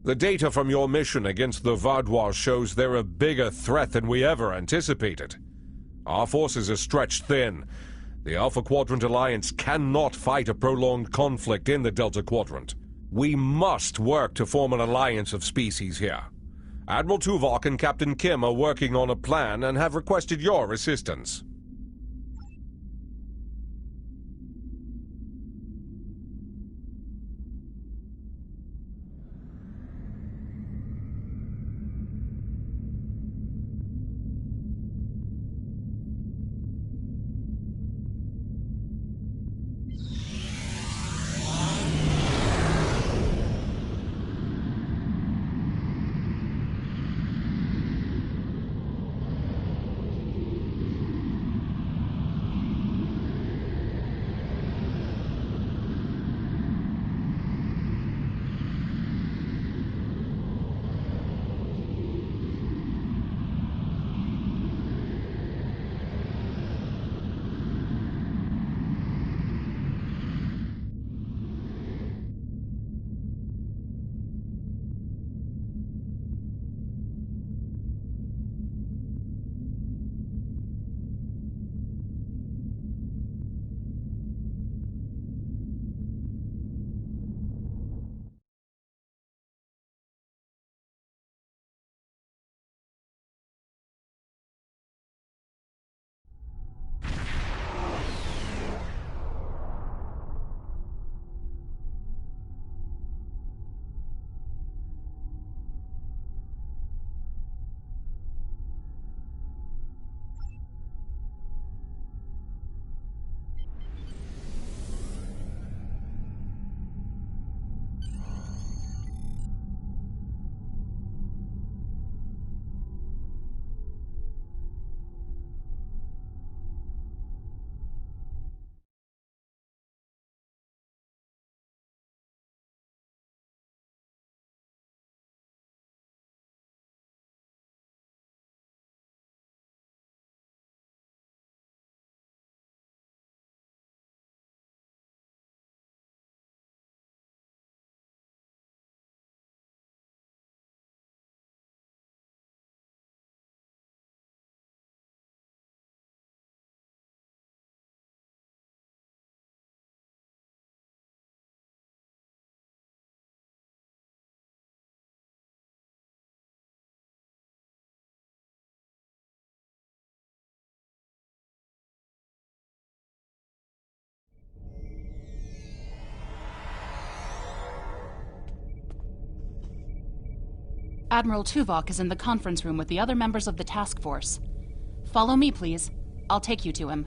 The data from your mission against the Vaudois shows they're a bigger threat than we ever anticipated. Our forces are stretched thin. The Alpha Quadrant Alliance cannot fight a prolonged conflict in the Delta Quadrant. We must work to form an alliance of species here. Admiral Tuvok and Captain Kim are working on a plan and have requested your assistance. Admiral Tuvok is in the conference room with the other members of the task force. Follow me, please. I'll take you to him.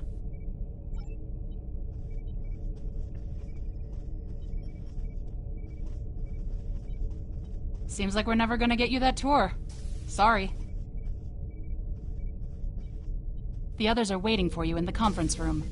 Seems like we're never gonna get you that tour. Sorry. The others are waiting for you in the conference room.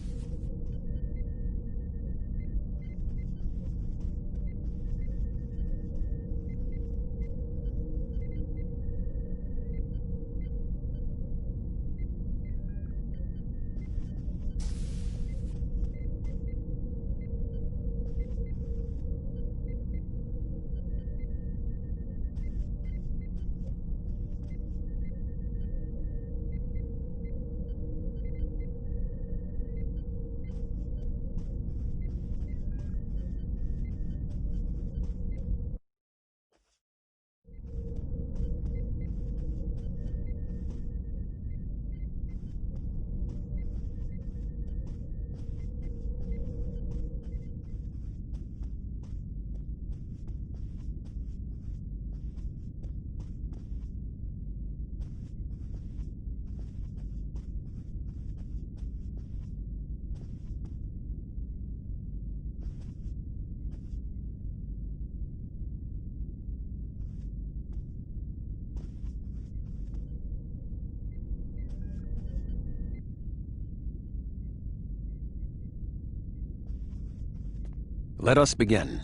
Let us begin.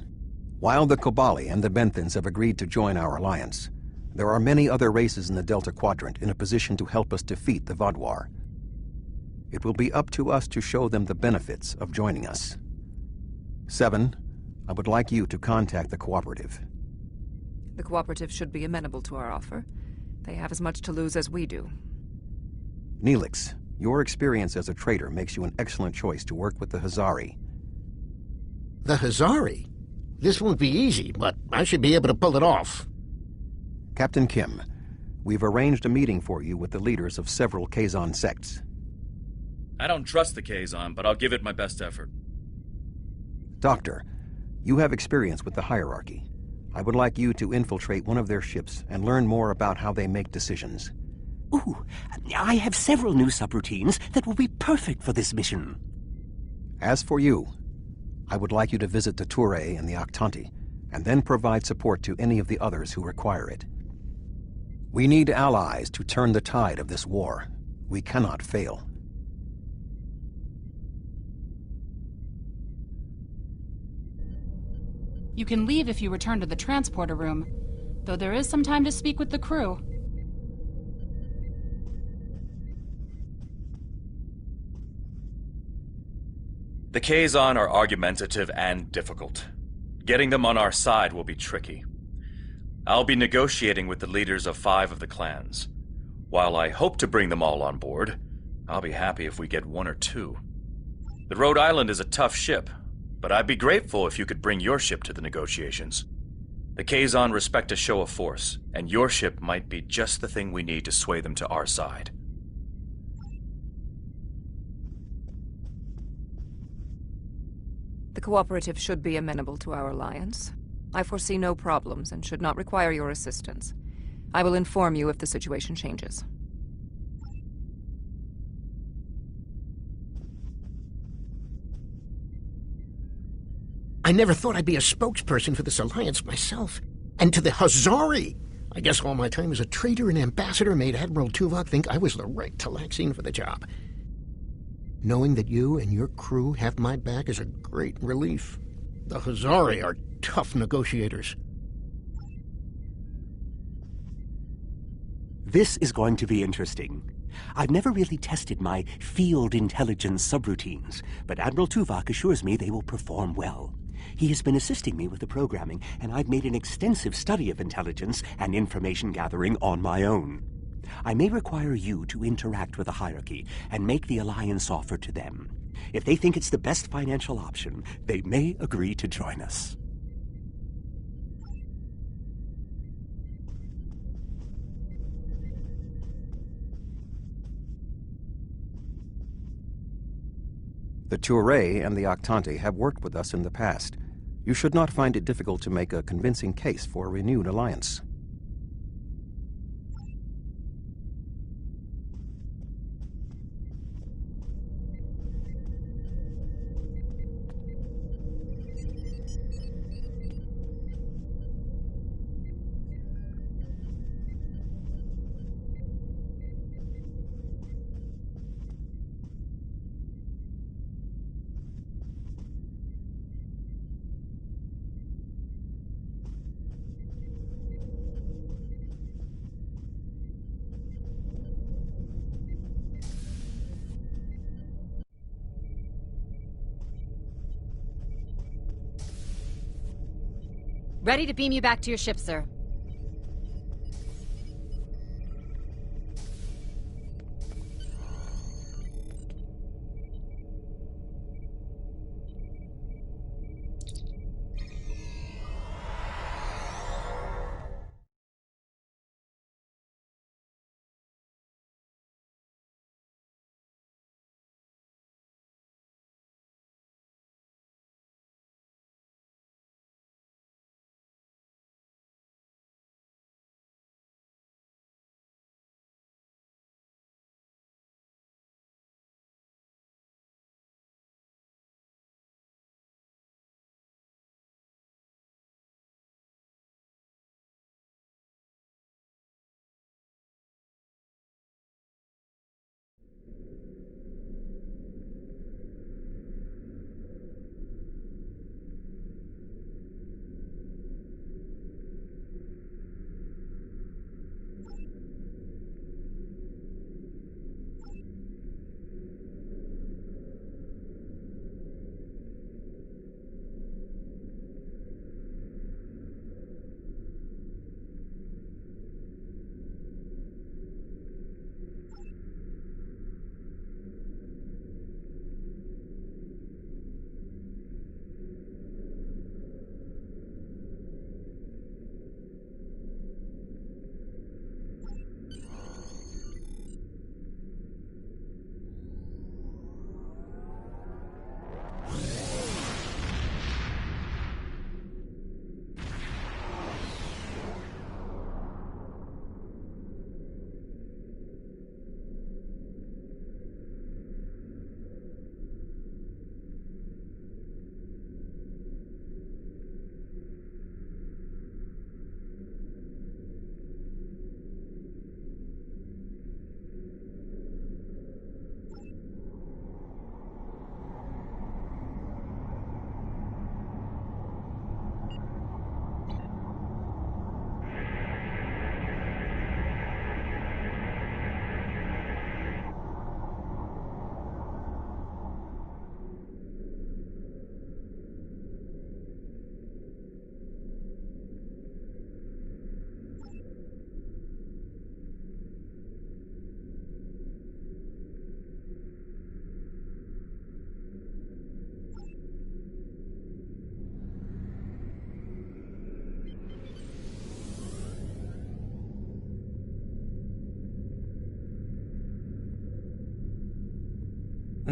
While the Kobali and the Benthans have agreed to join our alliance, there are many other races in the Delta Quadrant in a position to help us defeat the Vaudois. It will be up to us to show them the benefits of joining us. 7, I would like you to contact the Cooperative. The Cooperative should be amenable to our offer. They have as much to lose as we do. Neelix, your experience as a trader makes you an excellent choice to work with the Hazari. The Hazari? This won't be easy, but I should be able to pull it off. Captain Kim, we've arranged a meeting for you with the leaders of several Kazon sects. I don't trust the Kazon, but I'll give it my best effort. Doctor, you have experience with the hierarchy. I would like you to infiltrate one of their ships and learn more about how they make decisions. Ooh, I have several new subroutines that will be perfect for this mission. As for you, I would like you to visit the Toure and the Octanti, and then provide support to any of the others who require it. We need allies to turn the tide of this war. We cannot fail. You can leave if you return to the transporter room, though there is some time to speak with the crew. The Kazon are argumentative and difficult. Getting them on our side will be tricky. I'll be negotiating with the leaders of 5 of the clans. While I hope to bring them all on board, I'll be happy if we get 1 or 2. The Rhode Island is a tough ship, but I'd be grateful if you could bring your ship to the negotiations. The Kazon respect a show of force, and your ship might be just the thing we need to sway them to our side. The Cooperative should be amenable to our alliance. I foresee no problems and should not require your assistance. I will inform you if the situation changes. I never thought I'd be a spokesperson for this alliance myself. And to the Hazari! I guess all my time as a trader and ambassador made Admiral Tuvok think I was the right Talaxian for the job. Knowing that you and your crew have my back is a great relief. The Hazari are tough negotiators. This is going to be interesting. I've never really tested my field intelligence subroutines, but Admiral Tuvok assures me they will perform well. He has been assisting me with the programming, and I've made an extensive study of intelligence and information gathering on my own. I may require you to interact with the hierarchy and make the alliance offer to them. If they think it's the best financial option, they may agree to join us. The Toure and the Octanti have worked with us in the past. You should not find it difficult to make a convincing case for a renewed alliance. Ready to beam you back to your ship, sir.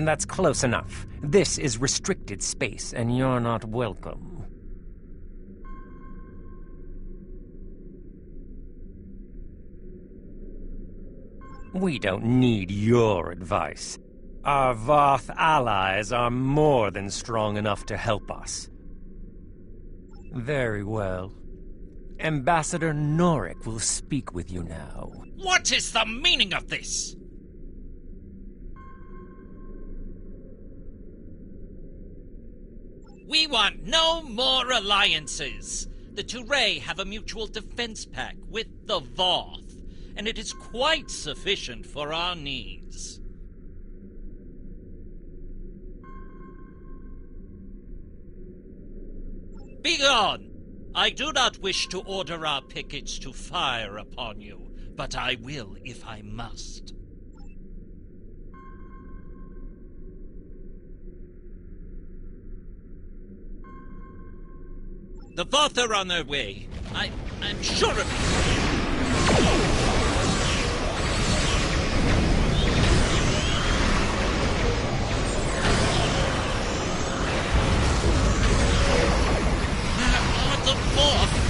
That's close enough. This is restricted space, and you're not welcome. We don't need your advice. Our Voth allies are more than strong enough to help us. Very well. Ambassador Norik will speak with you now. What is the meaning of this? We want no more alliances. The Touré have a mutual defense pact with the Voth, and it is quite sufficient for our needs. Begone! I do not wish to order our pickets to fire upon you, but I will if I must. The Voth are on their way. I'm sure of it. The Voth!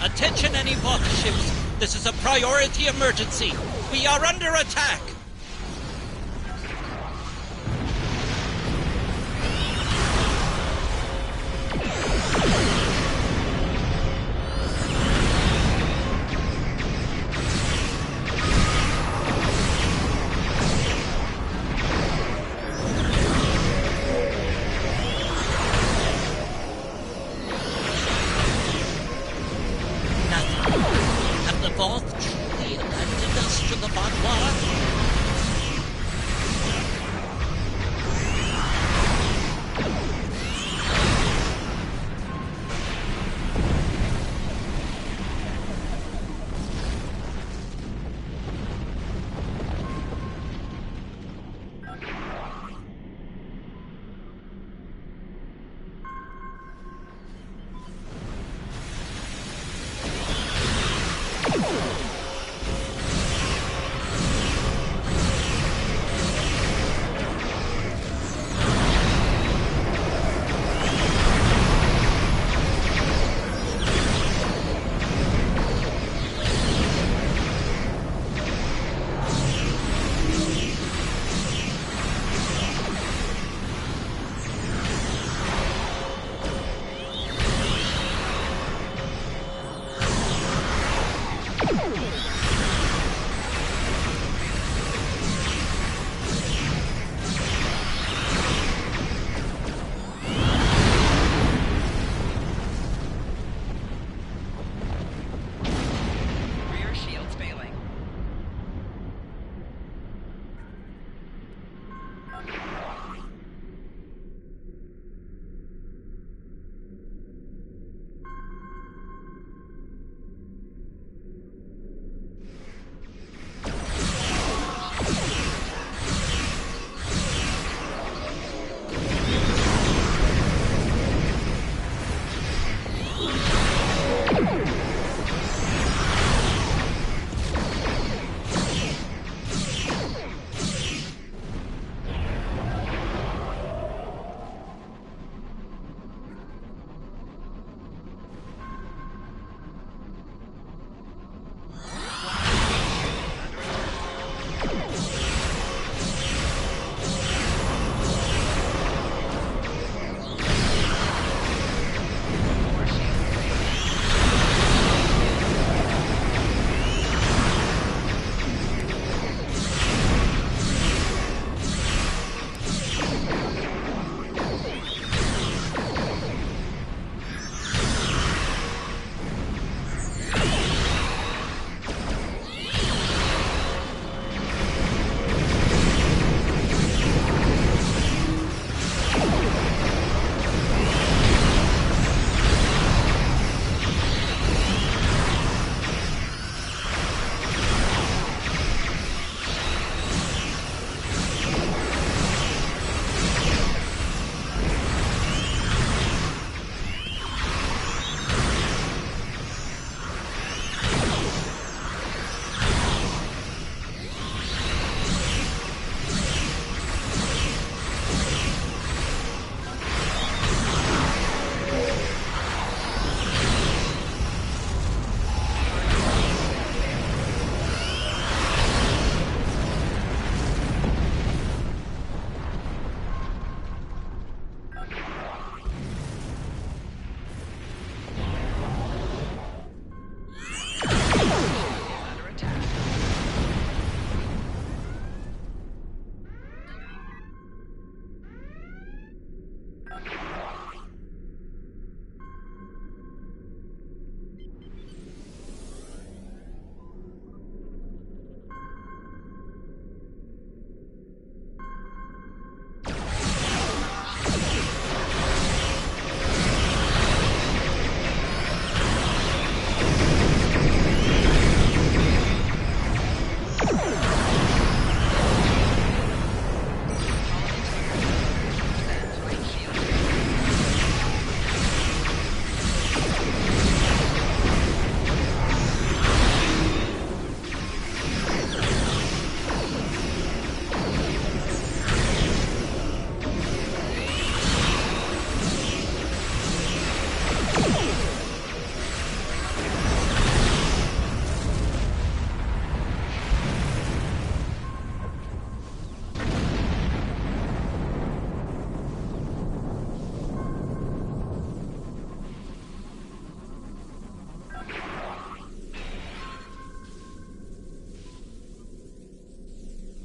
Attention any Voth ships. This is a priority emergency. We are under attack.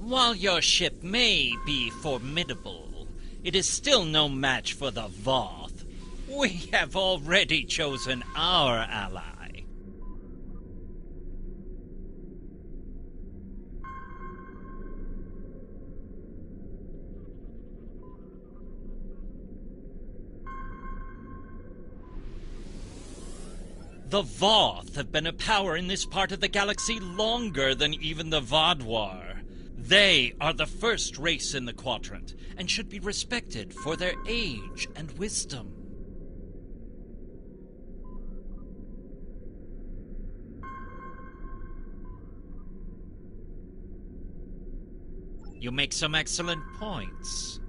While your ship may be formidable, it is still no match for the Voth. We have already chosen our ally. The Voth have been a power in this part of the galaxy longer than even the Vaadwaur. They are the first race in the Quadrant, and should be respected for their age and wisdom. You make some excellent points.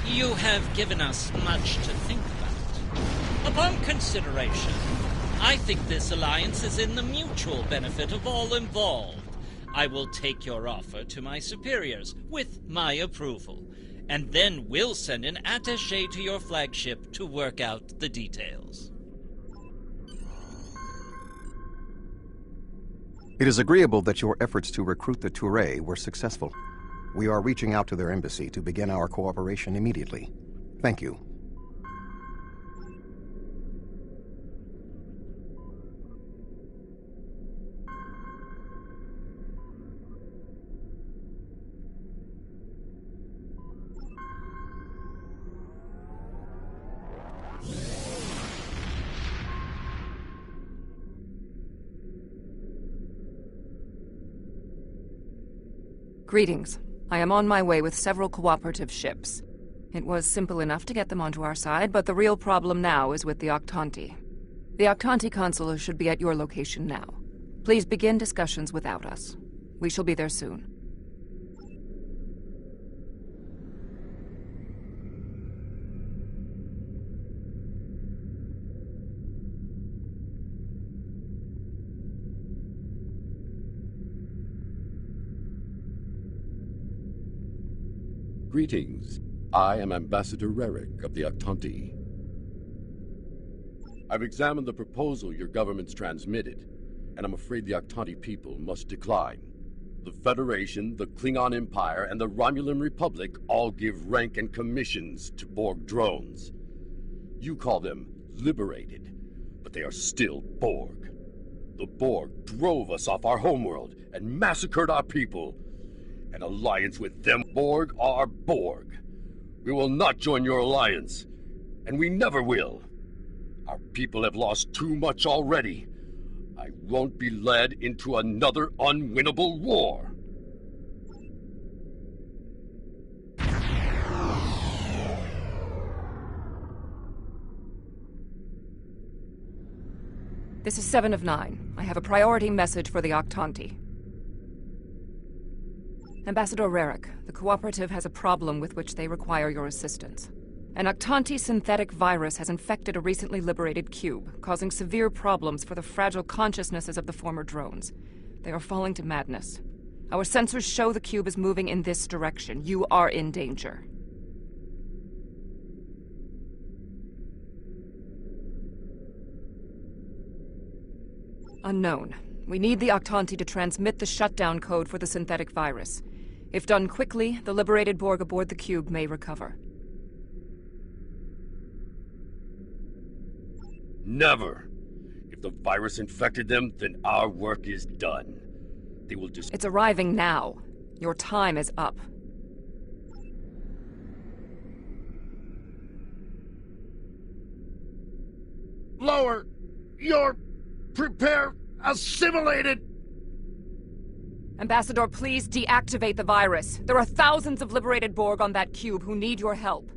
You have given us much to think about. Upon consideration, I think this alliance is in the mutual benefit of all involved. I will take your offer to my superiors with my approval, and then we'll send an attaché to your flagship to work out the details. It is agreeable that your efforts to recruit the Touré were successful. We are reaching out to their embassy to begin our cooperation immediately. Thank you. Greetings. I am on my way with several cooperative ships. It was simple enough to get them onto our side, but the real problem now is with the Octanti. The Octanti consul should be at your location now. Please begin discussions without us. We shall be there soon. Greetings. I am Ambassador Rarick of the Octanti. I've examined the proposal your government's transmitted, and I'm afraid the Octanti people must decline. The Federation, the Klingon Empire, and the Romulan Republic all give rank and commissions to Borg drones. You call them liberated, but they are still Borg. The Borg drove us off our homeworld and massacred our people. An alliance with them Borg are Borg. We will not join your alliance, and we never will. Our people have lost too much already. I won't be led into another unwinnable war. This is 7 of 9. I have a priority message for the Octanti. Ambassador Rarick, the Cooperative has a problem with which they require your assistance. An Octanti synthetic virus has infected a recently liberated cube, causing severe problems for the fragile consciousnesses of the former drones. They are falling to madness. Our sensors show the cube is moving in this direction. You are in danger. Unknown. We need the Octanti to transmit the shutdown code for the synthetic virus. If done quickly, the liberated Borg aboard the cube may recover. Never! If the virus infected them, then our work is done. They will just... It's arriving now. Your time is up. Lower! You're... assimilated! Ambassador, please deactivate the virus. There are thousands of liberated Borg on that cube who need your help.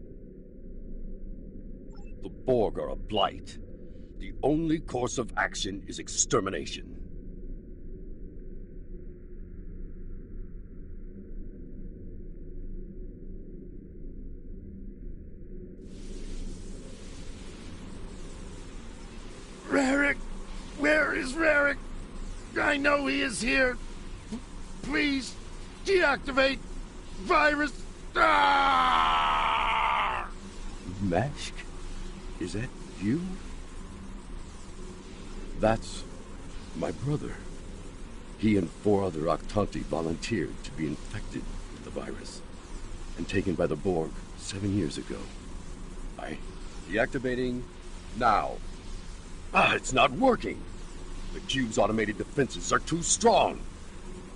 The Borg are a blight. The only course of action is extermination. Rarick! Where is Rarick? I know he is here. Please, deactivate virus. Ah! Mashk? Is that you? That's my brother. He and 4 other Octanti volunteered to be infected with the virus and taken by the Borg 7 years ago. Deactivating now. It's not working. The cube's automated defenses are too strong.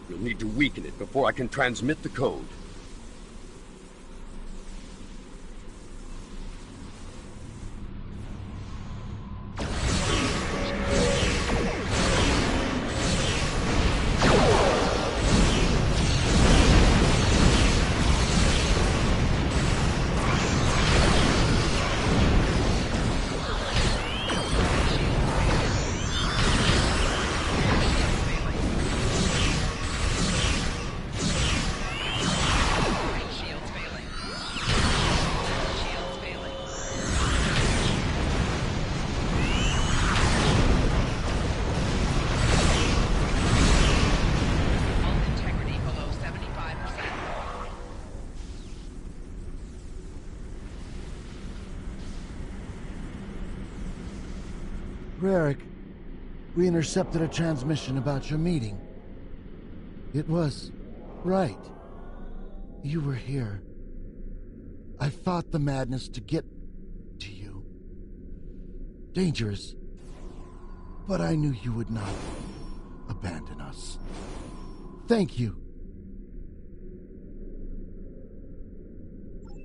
We'll need to weaken it before I can transmit the code. Rarick, we intercepted a transmission about your meeting. It was right. You were here. I fought the madness to get to you. Dangerous. But I knew you would not abandon us. Thank you.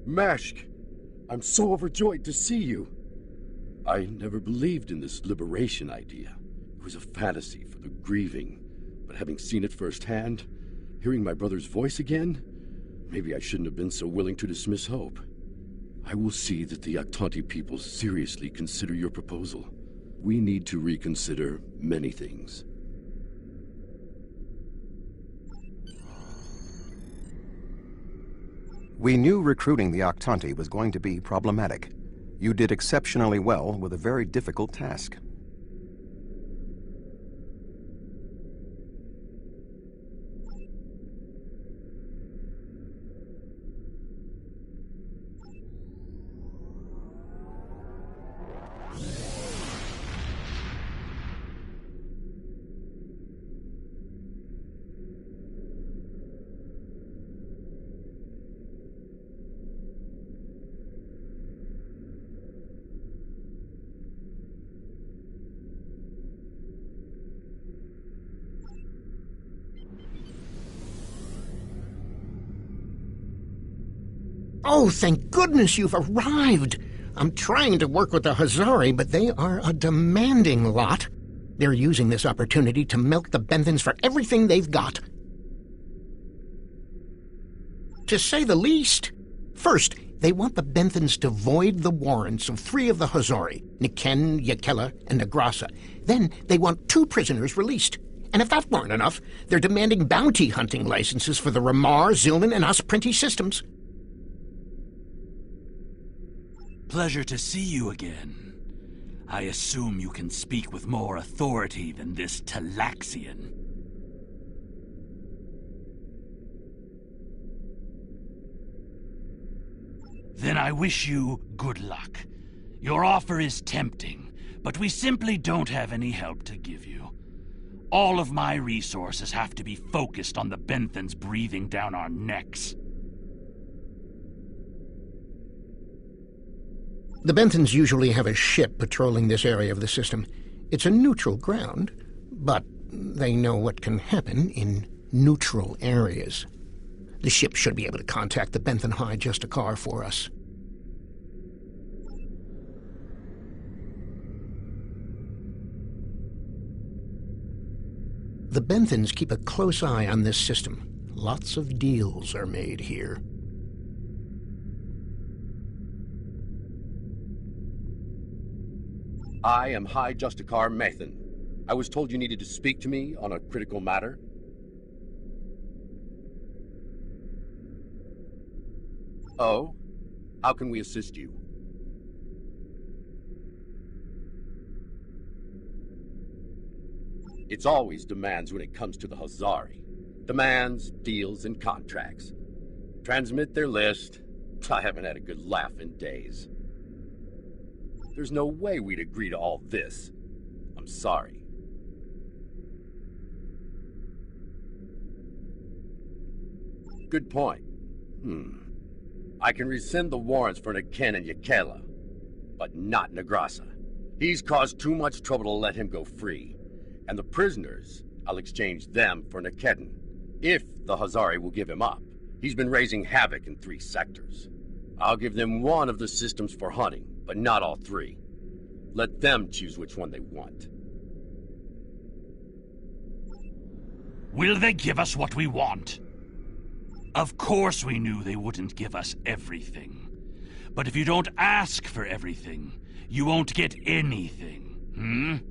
Mashk, I'm so overjoyed to see you. I never believed in this liberation idea. It was a fantasy for the grieving. But having seen it firsthand, hearing my brother's voice again, maybe I shouldn't have been so willing to dismiss hope. I will see that the Octanti people seriously consider your proposal. We need to reconsider many things. We knew recruiting the Octanti was going to be problematic. You did exceptionally well with a very difficult task. Oh, thank goodness you've arrived! I'm trying to work with the Hazari, but they are a demanding lot. They're using this opportunity to milk the Benthans for everything they've got. To say the least. First, they want the Benthans to void the warrants of 3 of the Hazari, Niken, Yakela, and Negrasa. Then they want 2 prisoners released. And if that weren't enough, they're demanding bounty hunting licenses for the Ramar, Zilnan, and Osprinti systems. Pleasure to see you again. I assume you can speak with more authority than this Talaxian. Then I wish you good luck. Your offer is tempting, but we simply don't have any help to give you. All of my resources have to be focused on the Benthans breathing down our necks. The Benthans usually have a ship patrolling this area of the system. It's a neutral ground, but they know what can happen in neutral areas. The ship should be able to contact the Benthan High Justicar for us. The Benthans keep a close eye on this system. Lots of deals are made here. I am High Justicar Mathan. I was told you needed to speak to me on a critical matter. Oh? How can we assist you? It's always demands when it comes to the Hazari. Demands, deals, and contracts. Transmit their list. I haven't had a good laugh in days. There's no way we'd agree to all this. I'm sorry. Good point. I can rescind the warrants for Niken and Yakela, but not Negrasa. He's caused too much trouble to let him go free. And the prisoners, I'll exchange them for Nikedin, if the Hazari will give him up. He's been raising havoc in 3 sectors. I'll give them one of the systems for hunting, but not all 3. Let them choose which one they want. Will they give us what we want? Of course we knew they wouldn't give us everything. But if you don't ask for everything, you won't get anything,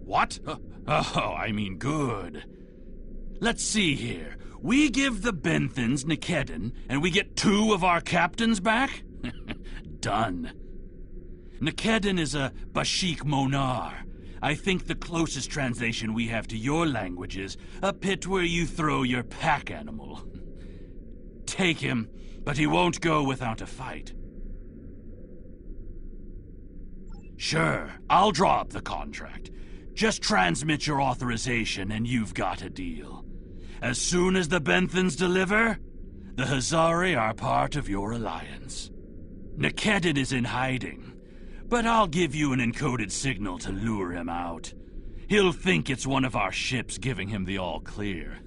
What? Oh, I mean good. Let's see here. We give the Benthans Nikedin, and we get 2 of our captains back? Done. Nikedin is a Bashik Monar. I think the closest translation we have to your language is a pit where you throw your pack animal. Take him, but he won't go without a fight. Sure, I'll draw up the contract. Just transmit your authorization and you've got a deal. As soon as the Benthans deliver, the Hazari are part of your alliance. Nikedin is in hiding, but I'll give you an encoded signal to lure him out. He'll think it's one of our ships giving him the all-clear.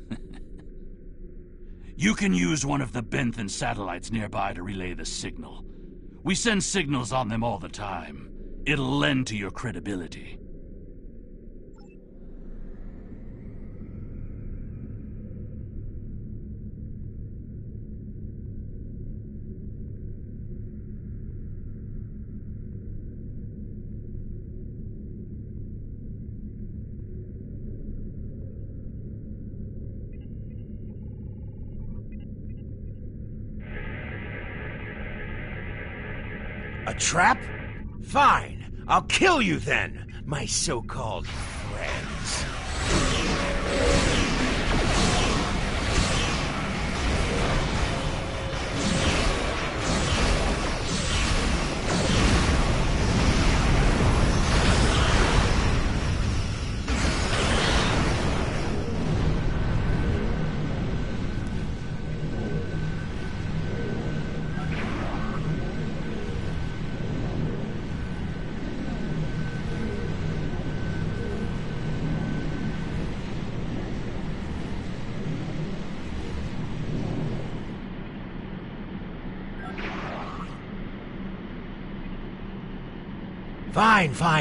You can use one of the Benthan satellites nearby to relay the signal. We send signals on them all the time. It'll lend to your credibility. A trap? Fine. I'll kill you then, my so-called friends.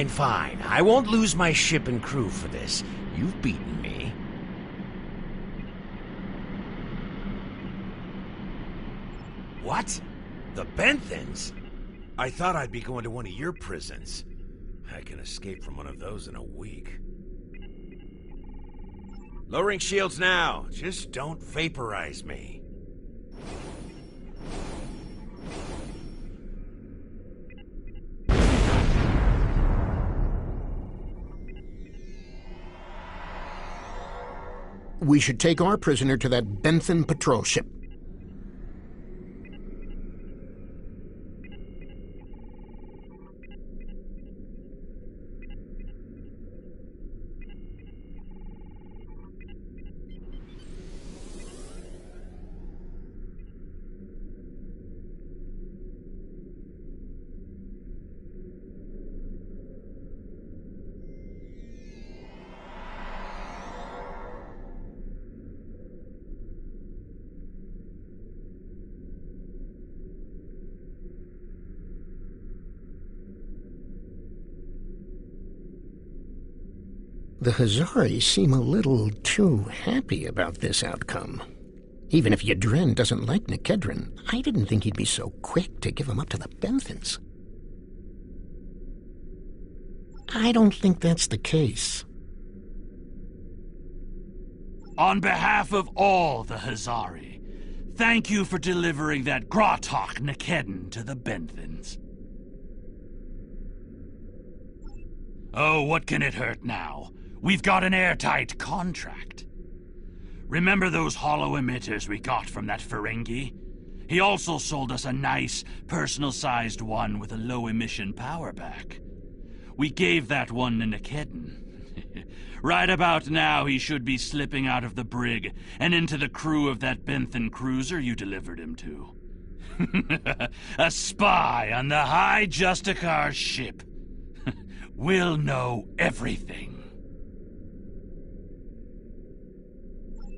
Fine. I won't lose my ship and crew for this. You've beaten me. What? The Benthans? I thought I'd be going to one of your prisons. I can escape from one of those in a week. Lowering shields now. Just don't vaporize me. We should take our prisoner to that Benthan patrol ship. The Hazari seem a little too happy about this outcome. Even if Yadren doesn't like Nikedrin, I didn't think he'd be so quick to give him up to the Benthans. I don't think that's the case. On behalf of all the Hazari, thank you for delivering that Gratok Nikedin to the Benthans. Oh, what can it hurt now? We've got an airtight contract. Remember those hollow emitters we got from that Ferengi? He also sold us a nice, personal-sized one with a low-emission power pack. We gave that one to Nikedon. Right about now, he should be slipping out of the brig and into the crew of that Benthen cruiser you delivered him to. A spy on the High Justicar ship. We'll know everything.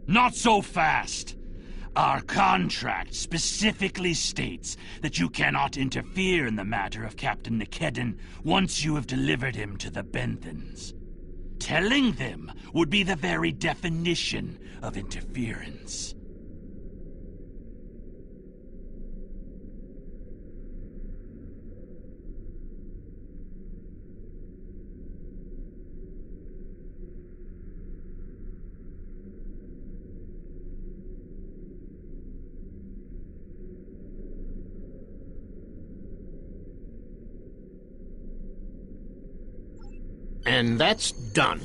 Not so fast! Our contract specifically states that you cannot interfere in the matter of Captain Nikedon once you have delivered him to the Benthens. Telling them would be the very definition of interference. And that's done.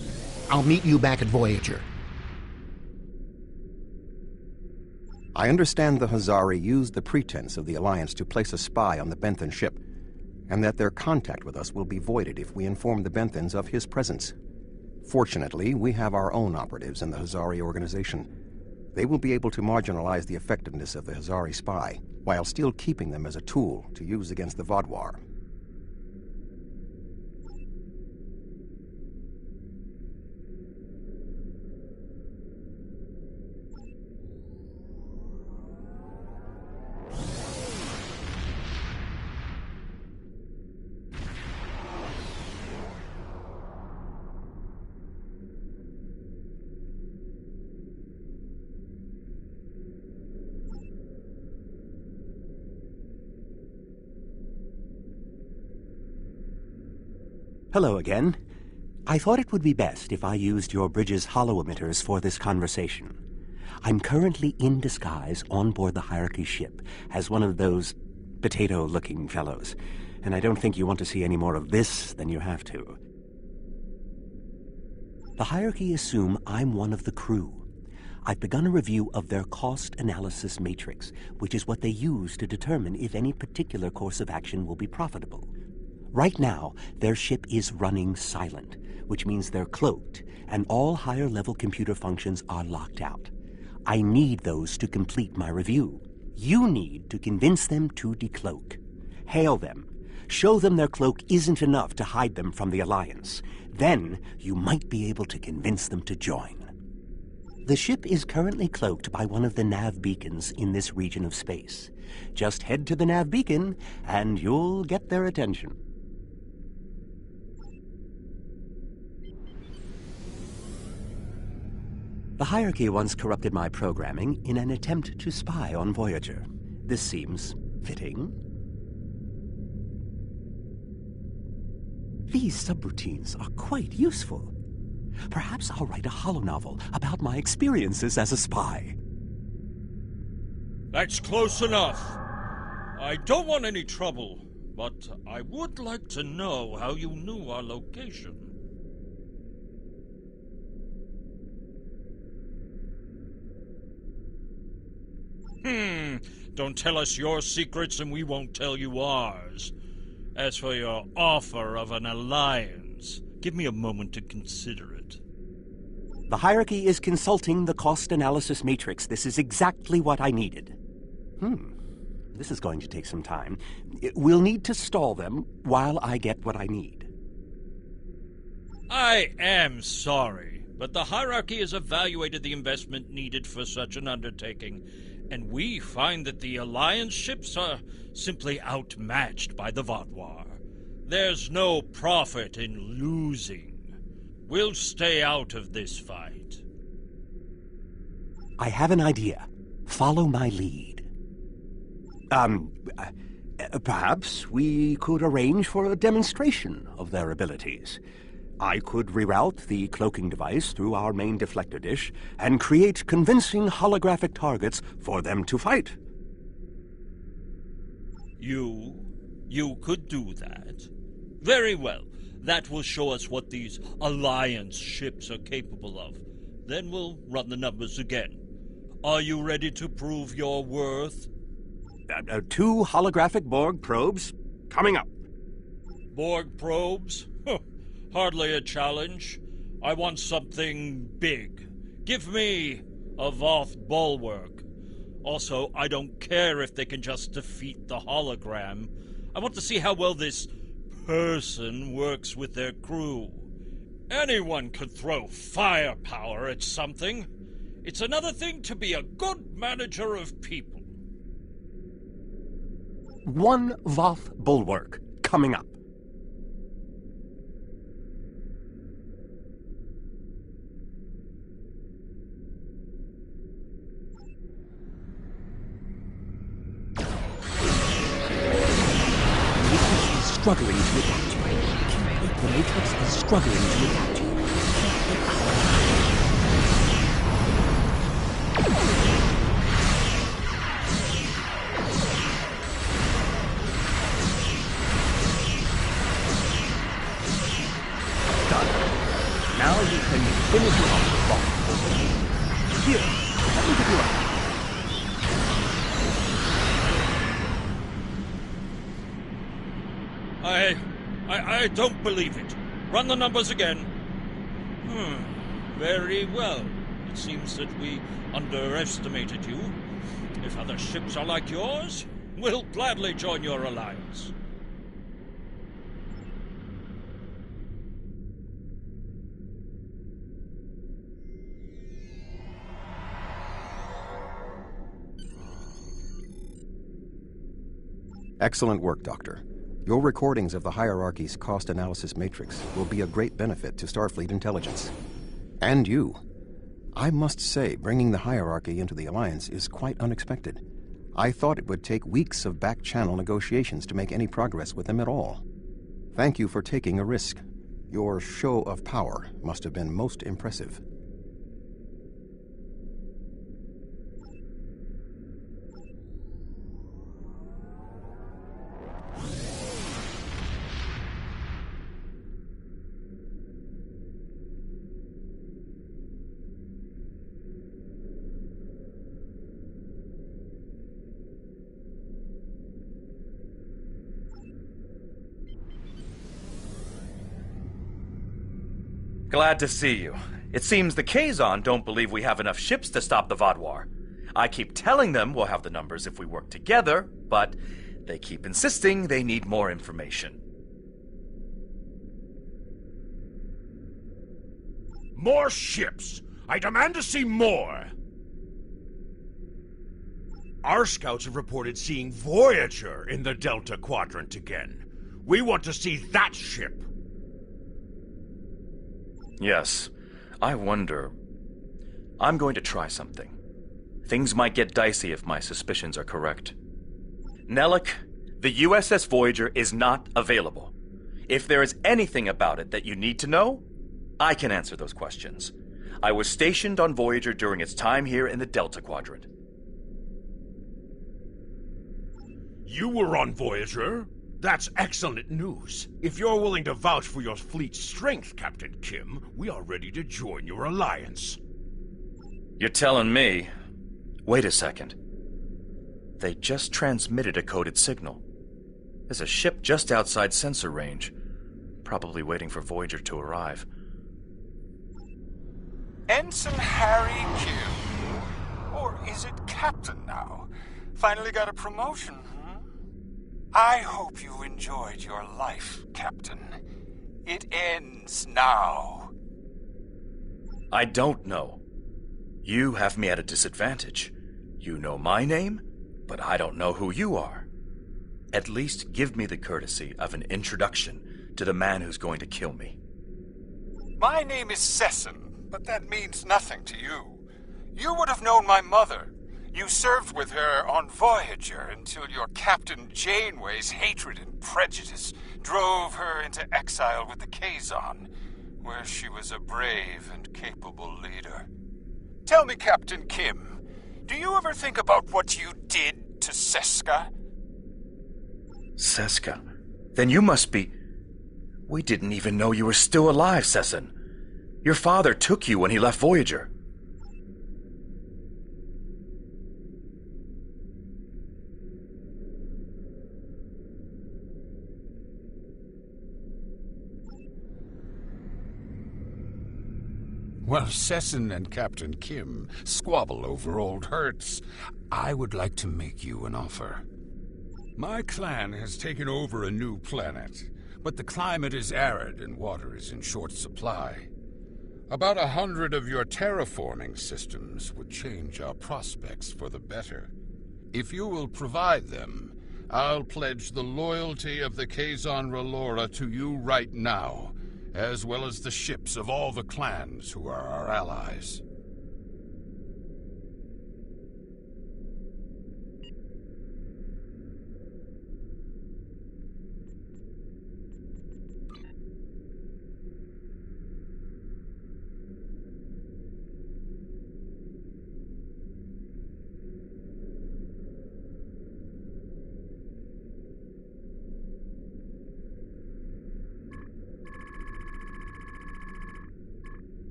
I'll meet you back at Voyager. I understand the Hazari used the pretense of the Alliance to place a spy on the Benthen ship, and that their contact with us will be voided if we inform the Benthens of his presence. Fortunately, we have our own operatives in the Hazari organization. They will be able to marginalize the effectiveness of the Hazari spy, while still keeping them as a tool to use against the Vaadwaur. Hello again. I thought it would be best if I used your bridge's hollow emitters for this conversation. I'm currently in disguise on board the Hierarchy ship as one of those potato-looking fellows, and I don't think you want to see any more of this than you have to. The Hierarchy assume I'm one of the crew. I've begun a review of their cost analysis matrix, which is what they use to determine if any particular course of action will be profitable. Right now, their ship is running silent, which means they're cloaked, and all higher-level computer functions are locked out. I need those to complete my review. You need to convince them to decloak. Hail them. Show them their cloak isn't enough to hide them from the Alliance. Then, you might be able to convince them to join. The ship is currently cloaked by one of the nav beacons in this region of space. Just head to the nav beacon, and you'll get their attention. The Hierarchy once corrupted my programming in an attempt to spy on Voyager. This seems fitting. These subroutines are quite useful. Perhaps I'll write a holonovel about my experiences as a spy. That's close enough. I don't want any trouble, but I would like to know how you knew our location. Don't tell us your secrets and we won't tell you ours. As for your offer of an alliance, give me a moment to consider it. The Hierarchy is consulting the cost analysis matrix. This is exactly what I needed. This is going to take some time. We'll need to stall them while I get what I need. I am sorry, but the Hierarchy has evaluated the investment needed for such an undertaking, and we find that the Alliance ships are simply outmatched by the Vaadwaur. There's no profit in losing. We'll stay out of this fight. I have an idea. Follow my lead. Perhaps we could arrange for a demonstration of their abilities. I could reroute the cloaking device through our main deflector dish and create convincing holographic targets for them to fight. You could do that. Very well. That will show us what these Alliance ships are capable of. Then we'll run the numbers again. Are you ready to prove your worth? 2 holographic Borg probes coming up. Borg probes? Huh, hardly a challenge. I want something big. Give me a Voth bulwark. Also, I don't care if they can just defeat the hologram. I want to see how well this person works with their crew. Anyone could throw firepower at something. It's another thing to be a good manager of people. 1 Voth bulwark coming up. Struggling to adapt to it. The Matrix is struggling to adapt to it. Done. Now you can finish off the bomb. Here, let me give you a... I don't believe it. Run the numbers again. Very well. It seems that we underestimated you. If other ships are like yours, we'll gladly join your alliance. Excellent work, Doctor. Your recordings of the hierarchy's cost analysis matrix will be a great benefit to Starfleet intelligence. And you. I must say, bringing the hierarchy into the Alliance is quite unexpected. I thought it would take weeks of back-channel negotiations to make any progress with them at all. Thank you for taking a risk. Your show of power must have been most impressive. Glad to see you. It seems the Kazon don't believe we have enough ships to stop the Vaadwaur. I keep telling them we'll have the numbers if we work together, but they keep insisting they need more information. More ships! I demand to see more! Our scouts have reported seeing Voyager in the Delta Quadrant again. We want to see that ship! Yes. I wonder... I'm going to try something. Things might get dicey if my suspicions are correct. Nellick, the USS Voyager is not available. If there is anything about it that you need to know, I can answer those questions. I was stationed on Voyager during its time here in the Delta Quadrant. You were on Voyager? That's excellent news. If you're willing to vouch for your fleet's strength, Captain Kim, we are ready to join your alliance. You're telling me... Wait a second. They just transmitted a coded signal. There's a ship just outside sensor range. Probably waiting for Voyager to arrive. Ensign Harry Kim. Or is it Captain now? Finally got a promotion, huh? I hope you enjoyed your life, Captain. It ends now. I don't know. You have me at a disadvantage. You know my name, but I don't know who you are. At least give me the courtesy of an introduction to the man who's going to kill me. My name is Sesson, but that means nothing to you. You would have known my mother. You served with her on Voyager until your Captain Janeway's hatred and prejudice drove her into exile with the Kazon, where she was a brave and capable leader. Tell me, Captain Kim, do you ever think about what you did to Seska? Seska? Then you must be... We didn't even know you were still alive, Sesson. Your father took you when he left Voyager. While Sesson and Captain Kim squabble over old hurts, I would like to make you an offer. My clan has taken over a new planet, but the climate is arid and water is in short supply. About 100 of your terraforming systems would change our prospects for the better. If you will provide them, I'll pledge the loyalty of the Kazon Relora to you right now, as well as the ships of all the clans who are our allies.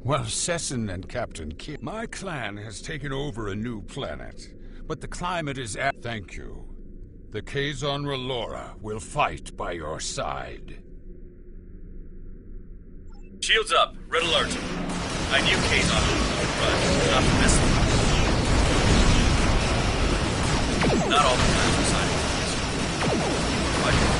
While Sesson and Captain Kim, my clan has taken over a new planet, but the climate is Thank you. The Kazon Relora will fight by your side. Shields up. Red alert. I knew Kazon would run. Not from this one. Not all the clans are siding with this one. Fighting.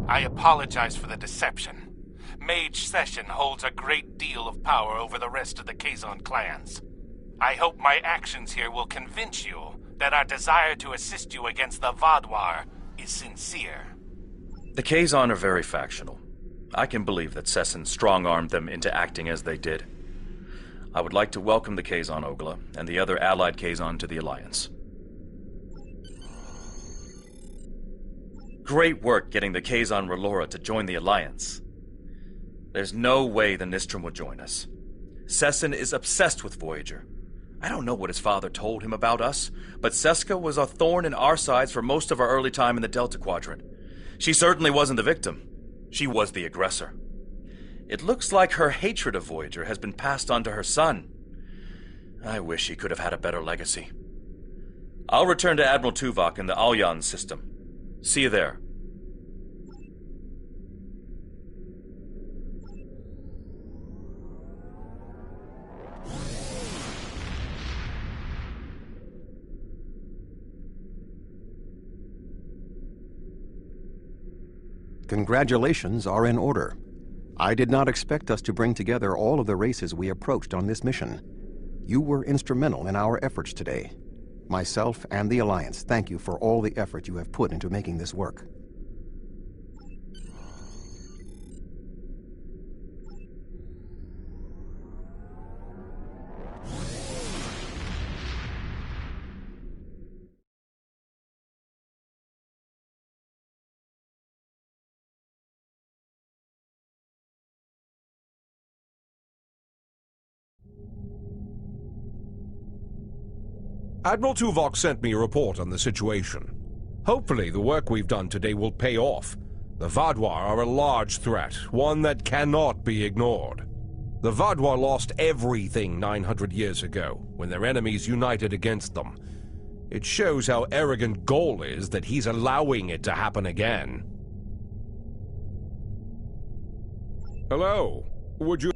I apologize for the deception. Mage Session holds a great deal of power over the rest of the Kazon clans. I hope my actions here will convince you that our desire to assist you against the Vaadwaur is sincere. The Kazon are very factional. I can believe that Sesson strong-armed them into acting as they did. I would like to welcome the Kazon Ogla and the other allied Kazon to the Alliance. Great work getting the Kazon Relora to join the Alliance. There's no way the Nistrum will join us. Sesson is obsessed with Voyager. I don't know what his father told him about us, but Seska was a thorn in our sides for most of our early time in the Delta Quadrant. She certainly wasn't the victim. She was the aggressor. It looks like her hatred of Voyager has been passed on to her son. I wish he could have had a better legacy. I'll return to Admiral Tuvok in the Alyan system. See you there. Congratulations are in order. I did not expect us to bring together all of the races we approached on this mission. You were instrumental in our efforts today. Myself and the Alliance thank you for all the effort you have put into making this work. Admiral Tuvok sent me a report on the situation. Hopefully the work we've done today will pay off. The Vaadwaur are a large threat, one that cannot be ignored. The Vaadwaur lost everything 900 years ago, when their enemies united against them. It shows how arrogant Gol is that he's allowing it to happen again. Hello. Would you...